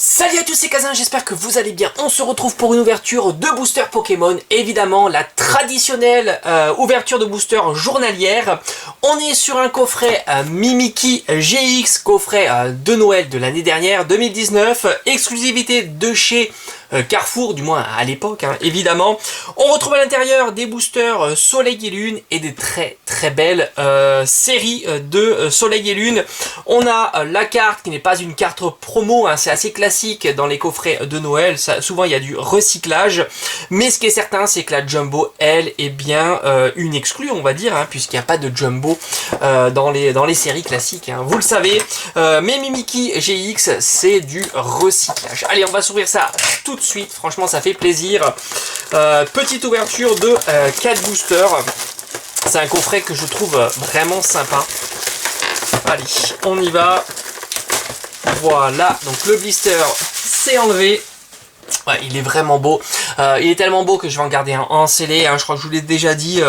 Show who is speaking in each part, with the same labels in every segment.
Speaker 1: Salut à tous, c'est Kazin, j'espère que vous allez bien. On se retrouve pour une ouverture de booster Pokémon. Évidemment, la traditionnelle ouverture de booster journalière. On est sur un coffret Mimikyu GX, coffret de Noël de l'année dernière, 2019. Exclusivité de chez Carrefour, du moins à l'époque, hein, évidemment. On retrouve à l'intérieur des boosters Soleil et Lune et des très belles séries de Soleil et Lune. On a la carte qui n'est pas une carte promo, hein, c'est assez classique dans les coffrets de Noël. Souvent il y a du recyclage, mais ce qui est certain c'est que la Jumbo, elle, est bien une exclue, on va dire, hein, puisqu'il n'y a pas de Jumbo dans les séries classiques, hein, vous le savez. Mais Mimikyu GX, c'est du recyclage. Allez, on va s'ouvrir ça tout de suite, franchement ça fait plaisir. Petite ouverture de 4 boosters. C'est un coffret que je trouve vraiment sympa. Allez, on y va. Voilà, donc le blister c'est enlevé. Ouais, il est vraiment beau. Il est tellement beau que je vais en garder un en scellé, hein. Je crois que je vous l'ai déjà dit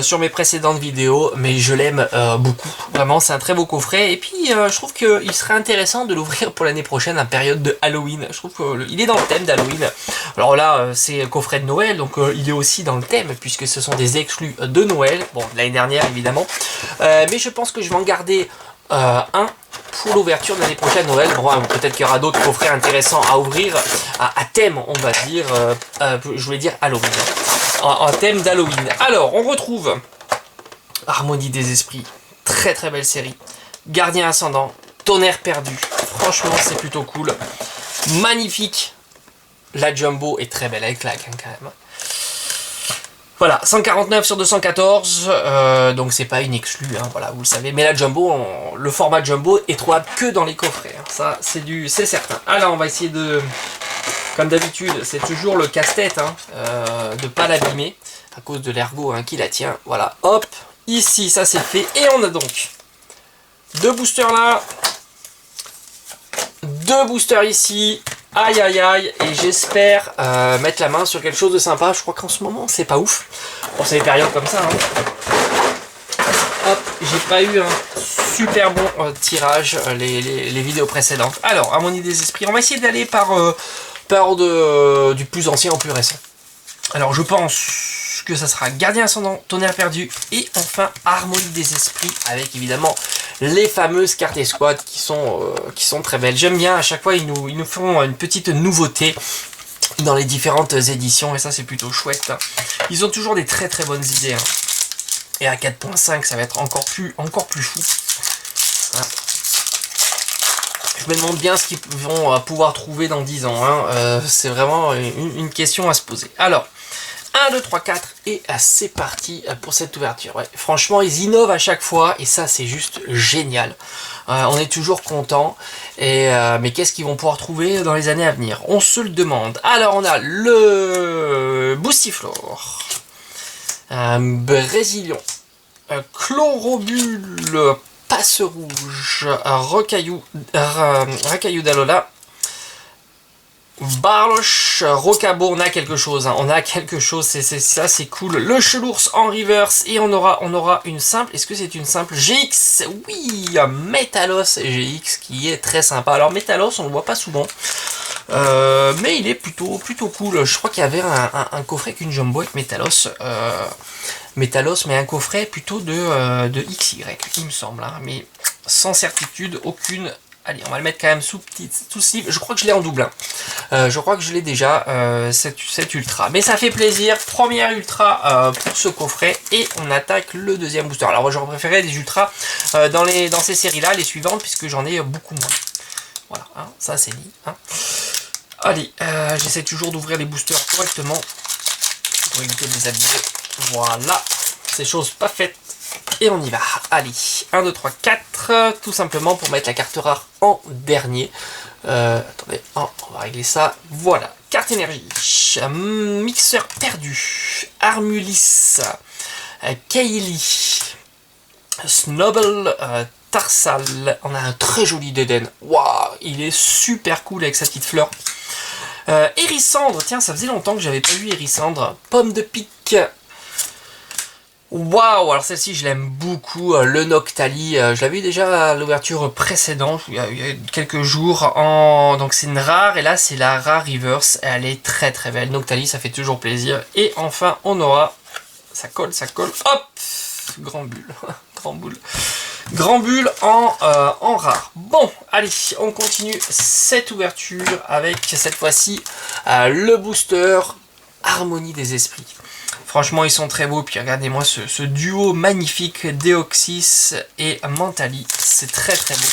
Speaker 1: sur mes précédentes vidéos, mais je l'aime beaucoup. Vraiment, c'est un très beau coffret. Et puis, je trouve qu'il serait intéressant de l'ouvrir pour l'année prochaine, en période de Halloween. Je trouve qu'il est dans le thème d'Halloween. Alors là, c'est coffret de Noël, donc il est aussi dans le thème, puisque ce sont des exclus de Noël. Bon, l'année dernière, évidemment. Mais je pense que je vais en garder un pour l'ouverture de l'année prochaine Noël. Bon, peut-être qu'il y aura d'autres coffrets intéressants à ouvrir à thème, on va dire, je voulais dire Halloween, en thème d'Halloween. Alors, on retrouve Harmonie des Esprits, très belle série. Gardien Ascendant, Tonnerre Perdu, franchement c'est plutôt cool. Magnifique, la Jumbo est très belle, elle claque hein, quand même. Voilà, 149 sur 214, donc c'est pas une exclue, hein, voilà, vous le savez. Mais la Jumbo, le format Jumbo est trouvable que dans les coffrets, hein. Ça c'est certain. Alors on va essayer de, comme d'habitude, c'est toujours le casse-tête, hein, de pas l'abîmer, à cause de l'ergot hein, qui la tient. Voilà, hop, ici ça c'est fait, et on a donc deux boosters là, deux boosters ici. Aïe aïe aïe, et j'espère mettre la main sur quelque chose de sympa. Je crois qu'en ce moment c'est pas ouf. Bon, c'est des périodes comme ça, hein. Hop, j'ai pas eu un super bon tirage les vidéos précédentes. Alors, Harmonie des Esprits, on va essayer d'aller par du plus ancien au plus récent. Alors je pense que ça sera Gardien Ascendant, Tonnerre Perdu et enfin Harmonie des Esprits, avec évidemment les fameuses cartes escouades qui sont très belles. J'aime bien, à chaque fois ils nous font une petite nouveauté dans les différentes éditions et ça c'est plutôt chouette. Ils ont toujours des très bonnes idées, hein. Et à 4.5 ça va être encore plus fou. Voilà. Je me demande bien ce qu'ils vont pouvoir trouver dans 10 ans, hein. C'est vraiment une question à se poser. Alors, 1, 2, 3, 4 et c'est parti pour cette ouverture. Ouais, franchement, ils innovent à chaque fois et ça, c'est juste génial. On est toujours content. Mais qu'est-ce qu'ils vont pouvoir trouver dans les années à venir? On se le demande. Alors, on a le Boustiflore, un Brésilien, Chlorobule, Passe Rouge, Rocaillou d'Alola, Barloche, Rocabo, on a quelque chose, hein, on a quelque chose, ça c'est cool. Le Chelours en reverse et on aura une simple, est-ce que c'est une simple GX? Oui, Métalos GX qui est très sympa. Alors Métalos on le voit pas souvent, mais il est plutôt cool. Je crois qu'il y avait un coffret avec une Jumbo avec Métalos, mais un coffret plutôt de XY, il me semble, hein, mais sans certitude aucune. Allez, on va le mettre quand même sous sleeve. Je crois que je l'ai en double, hein. Je crois que je l'ai déjà, cette ultra. Mais ça fait plaisir. Première ultra pour ce coffret. Et on attaque le deuxième booster. Alors moi j'aurais préféré des ultras dans ces séries-là, les suivantes, puisque j'en ai beaucoup moins. Voilà, hein, ça c'est dit, hein. Allez, j'essaie toujours d'ouvrir les boosters correctement pour éviter de les abîmer. Voilà, c'est chose pas faite. Et on y va. Allez, 1, 2, 3, 4, tout simplement pour mettre la carte rare en dernier. Attendez, oh, on va régler ça. Voilà, carte énergie, Mixeur Perdu, Armulis, Kaili, Snubble, Tarsal. On a un très joli Déden. Waouh, il est super cool avec sa petite fleur. Hérissandre, tiens, ça faisait longtemps que j'avais pas vu Hérissandre. Pomme de pique. Waouh, alors celle-ci je l'aime beaucoup, le Noctali, je l'avais eu déjà à l'ouverture précédente, il y a quelques jours, donc c'est une rare, et là c'est la rare reverse, elle est très très belle, Noctali ça fait toujours plaisir, et enfin on aura, ça colle, hop, grand bulle, grand bulle en rare. Bon, allez, on continue cette ouverture avec cette fois-ci le booster Harmonie des Esprits. Franchement, ils sont très beaux. Puis regardez-moi ce duo magnifique Deoxys et Mentali. C'est très très beau.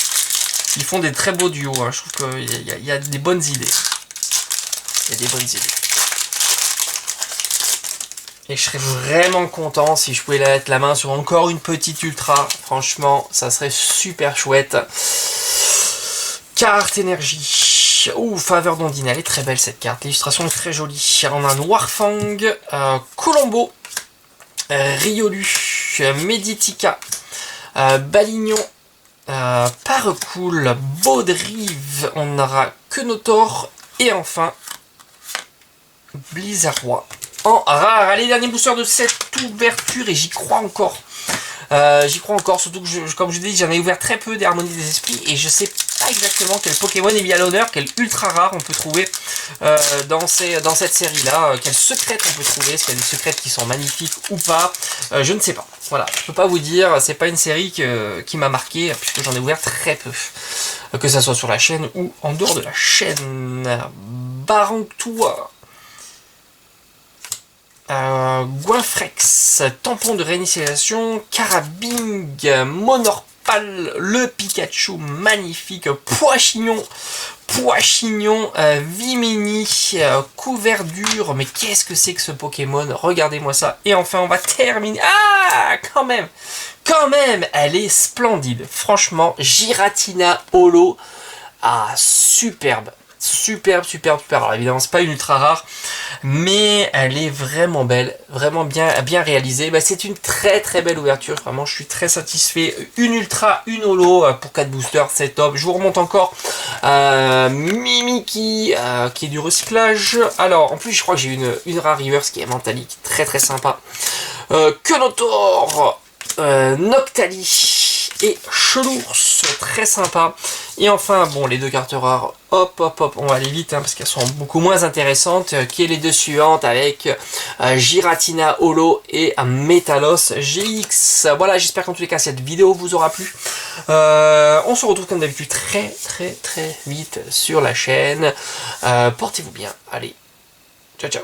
Speaker 1: Ils font des très beaux duos. Hein. Je trouve qu'il y a des bonnes idées. Il y a des bonnes idées. Et je serais vraiment content si je pouvais mettre la main sur encore une petite ultra. Franchement, ça serait super chouette. Carte énergie. Ouh, faveur d'Ondine, elle est très belle cette carte. L'illustration est très jolie. On a un Warfang, Colombo, Riolu, Meditica, Balignon, Paracool, Baudrive, on aura Kenotor et enfin Blizzardroid en rare. Allez, dernier booster de cette ouverture et j'y crois encore. Surtout que, comme je dis, j'en ai ouvert très peu d'Harmonie des Esprits et je sais pas exactement quel Pokémon est mis à l'honneur, quel ultra rare on peut trouver dans cette série-là, quel secrète on peut trouver, est-ce qu'il y a des secrètes qui sont magnifiques ou pas, je ne sais pas. Voilà, je peux pas vous dire, c'est pas une série qui m'a marqué puisque j'en ai ouvert très peu, que ça soit sur la chaîne ou en dehors de la chaîne. Barantoua. Guinfrex, tampon de réinitialisation, Carabing, Monorpal, le Pikachu magnifique, Poichignon, Vimini, Couverture, mais qu'est-ce que c'est que ce Pokémon? Regardez-moi ça. Et enfin on va terminer. Ah, quand même, elle est splendide. Franchement, Giratina Holo, ah, superbe. Superbe. Alors évidemment c'est pas une ultra rare, mais elle est vraiment belle, vraiment bien réalisée. Bah, c'est une très belle ouverture, vraiment je suis très satisfait. Une ultra, une holo pour 4 boosters, c'est top. Je vous remonte encore Mimiki qui est du recyclage. Alors en plus je crois que j'ai une rare reverse qui est Mentalique, très sympa. Kenotor, Noctali et Chelours, très sympa. Et enfin, bon, les deux cartes rares, hop, on va aller vite, hein, parce qu'elles sont beaucoup moins intéressantes, qui est les deux suivantes avec Giratina Holo et Metalos GX. Voilà, j'espère qu'en tous les cas, cette vidéo vous aura plu. On se retrouve comme d'habitude très vite sur la chaîne. Portez-vous bien, allez, ciao.